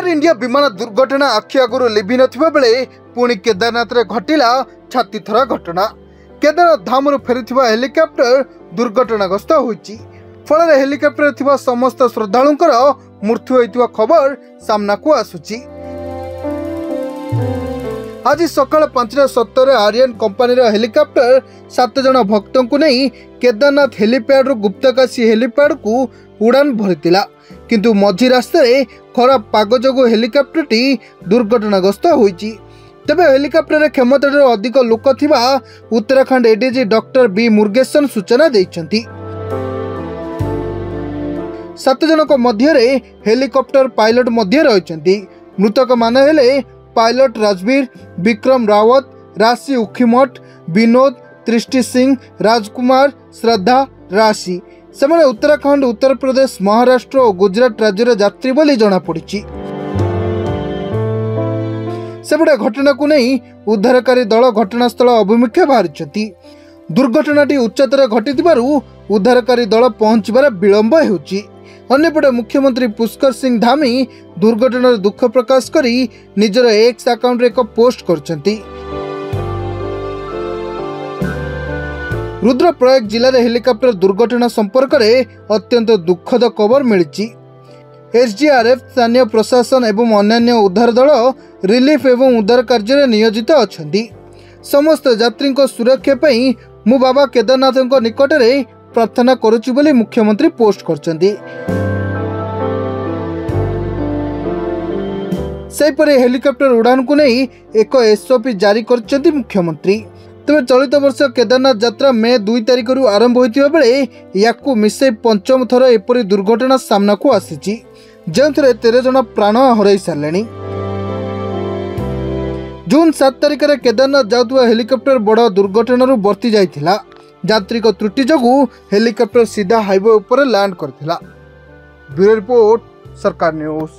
India विमान दुर्घटना आखि आगु लिभि नथिबा बेले पुणी केदारनाथ रे घटिला छाती थरा घटना। केदारनाथ धामरू फेरिथिबा हेलिकॉप्टर दुर्घटनाग्रस्त होईची। फल हेलिकॉप्टर थिबा समस्त श्रद्धालुंकर मृत्यु होइतिबा खबर सामना को आसुची। आज सकाळ 5:17 आर्यन कंपनी हेलिकॉप्टर 7 जन भक्तों को नहीं केदारनाथ हेलीपैड रु गुप्तकाशी हेलीपैड को उड़ान भरितिला, किंतु मझी रास्ता खराब पाग जोगु हेलिकॉप्टर टी दुर्घटनाग्रस्त होईची। तेबे हेलिकॉप्टर क्षमता अधिक लोक थिबा Uttarakhand ADG doctor B Murugesan सूचना दैछंती। 7 जनक मध्य हेलिकॉप्टर पायलट मध्य रहिछंती। मृतक माने हेले पायलट राजवीर, विक्रम रावत, राशि उखीमठ, विनोद, तृष्टि सिंह, राजकुमार, श्रद्धा, राशि। सेमाने उत्तराखंड, उत्तर प्रदेश, महाराष्ट्र और गुजरात राज्यर यात्री बोली जना पड़ी। सेपटे घटना को नहीं उद्धारकारी दल घटनास्थल अभिमुखे बाहरी। दुर्घटनाटी उच्चतर घटिथिबारु उद्धारकारी दल पहुंचबार विलंब हेउची। अन्यपटे मुख्यमंत्री पुष्कर सिंह धामी दुर्घटनार दुख प्रकाश करी निजर एक्स अकाउंट रे एक पोस्ट करछंती। रुद्रप्रयाग जिले में हेलिकॉप्टर दुर्घटना संपर्क में अत्यंत दुखद खबर मिली। एसडीआरएफ, स्थानीय प्रशासन एवं अन्य उद्धार दल रिलीफ एवं उद्धार कार्य नियोजित अछंती। समस्त यात्री सुरक्षा पई मु बाबा केदारनाथ निकट में प्रार्थना करुछि बोली मुख्यमंत्री पोस्ट करछंती। सेपरि हेलिकॉप्टर उड़ान को नहीं एक एसओपी जारी करछंती मुख्यमंत्री। तेज चलित वर्ष केदारनाथ यात्रा मे 2 तारिख आरंभ होता बेले या मिसे पंचम थर एपरी दुर्घटना सामना को आसी, जो 13 जन प्राण हर सारे। जून 7 तारिख में केदारनाथ जाऊा हेलिकॉप्टर बड़ दुर्घटना बर्ती जाइथिला। यात्रिक त्रुटि जोगु हेलिकॉप्टर सीधा हाईवे उपर लैंड करथिला। ब्यूरो रिपोर्ट, सरकार न्यूज।